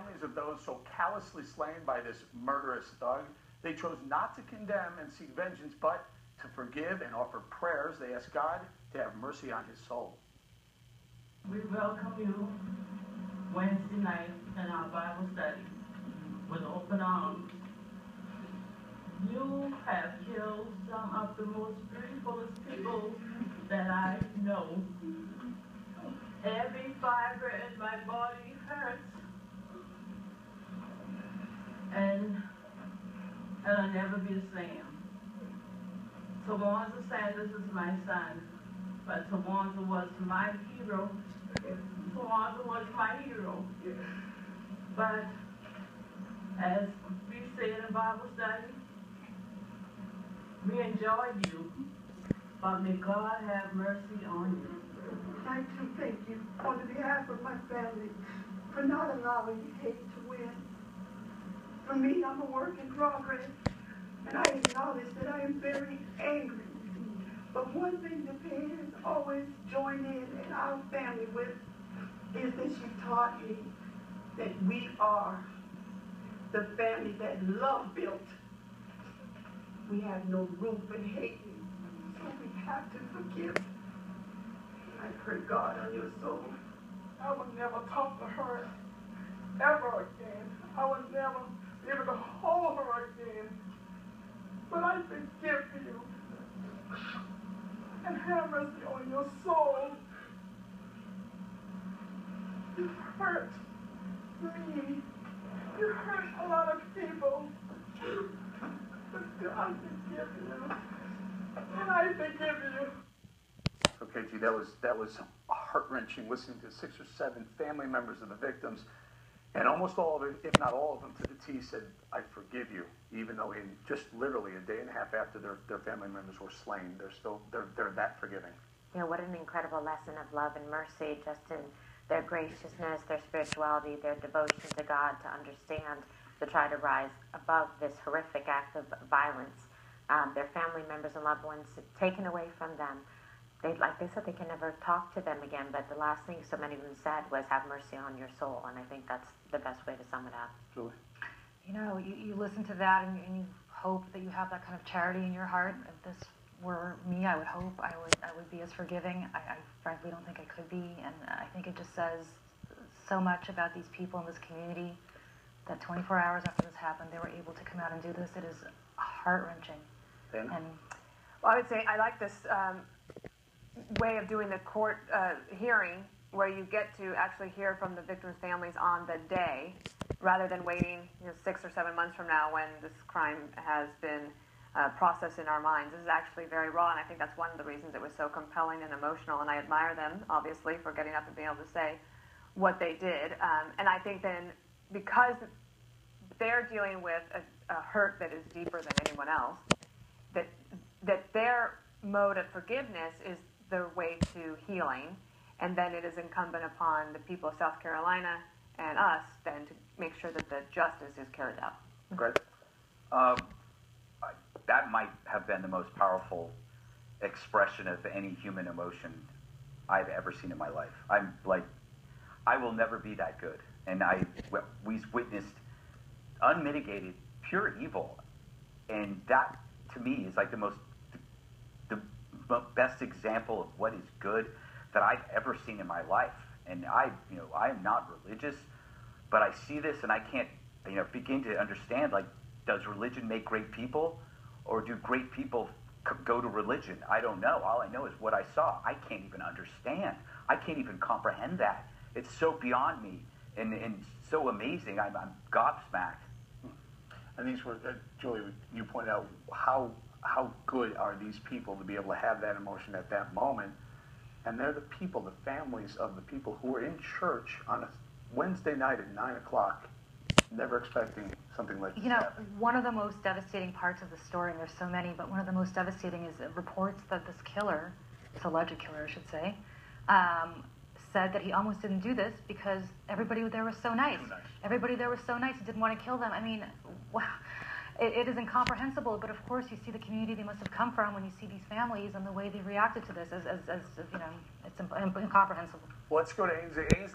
families of those so callously slain by this murderous thug, they chose not to condemn and seek vengeance, but to forgive and offer prayers. They asked God to have mercy on his soul. We welcome you Wednesday night in our Bible study with open arms. You have killed some of the most beautifulest people that I know. Every fiber in my body hurts. And I'll never be the same. Tawanza Sanders is my son, but Tawanza was my hero. Tawanza was my hero. But as we say in Bible study, we enjoyed you, but may God have mercy on you. I'd like to thank you on behalf of my family for not allowing hate to win. For me, I'm a work in progress, and I acknowledge that I am very angry. But one thing the pain has always joined in our family with is that she taught me that we are the family that love built. We have no room for hate, so we have to forgive. I pray God on your soul. I would never talk to her ever again. I would never be able to hold her again. But I forgive you. And have mercy on your soul. You hurt me. You hurt a lot of people. But still, I forgive you. And I forgive you. Okay, gee, that was heart-wrenching listening to 6 or 7 family members of the victims, and almost all of it, if not all of them, to the T said, "I forgive you," even though in just literally a day and a half after their family members were slain, they're that forgiving. You know, what an incredible lesson of love and mercy, just in their graciousness, their spirituality, their devotion to God, to understand, to try to rise above this horrific act of violence. Their family members and loved ones taken away from them. Like they said, they can never talk to them again, but the last thing so many of them said was, "Have mercy on your soul," and I think that's the best way to sum it up. Julie? You know, you listen to that and you hope that you have that kind of charity in your heart. If this were me, I would hope I would be as forgiving. I frankly don't think I could be, and I think it just says so much about these people in this community that 24 hours after this happened, they were able to come out and do this. It is heart-wrenching. And well, I would say I like this way of doing the court hearing, where you get to actually hear from the victims' families on the day, rather than waiting 6 or 7 months from now when this crime has been processed in our minds. This is actually very raw, and I think that's one of the reasons it was so compelling and emotional, and I admire them, obviously, for getting up and being able to say what they did. And I think then, because they're dealing with a hurt that is deeper than anyone else, that their mode of forgiveness is the way to healing, and then it is incumbent upon the people of South Carolina and us then to make sure that the justice is carried out. Greg? That might have been the most powerful expression of any human emotion I've ever seen in my life. I'm like, I will never be that good. And we've witnessed unmitigated, pure evil. And that, to me, is like the best example of what is good that I've ever seen in my life. And I am not religious, but I see this and I can't, begin to understand, like, does religion make great people, or do great people go to religion? I don't know. All I know is what I saw. I can't even understand. I can't even comprehend that. It's so beyond me and so amazing. I'm gobsmacked. And these were, Julie, you pointed out how good are these people to be able to have that emotion at that moment. And they're the people, the families of the people who were in church on a Wednesday night at 9 o'clock, never expecting something like that. One of the most devastating parts of the story, and there's so many, but one of the most devastating is reports that this killer, this alleged killer, I should say, said that he almost didn't do this because everybody there was so nice. Everybody there was so nice. He didn't want to kill them. I mean, wow. It is incomprehensible, but of course you see the community they must have come from when you see these families and the way they reacted to this. It's incomprehensible. Well, let's go to Ainsley. Ainsley,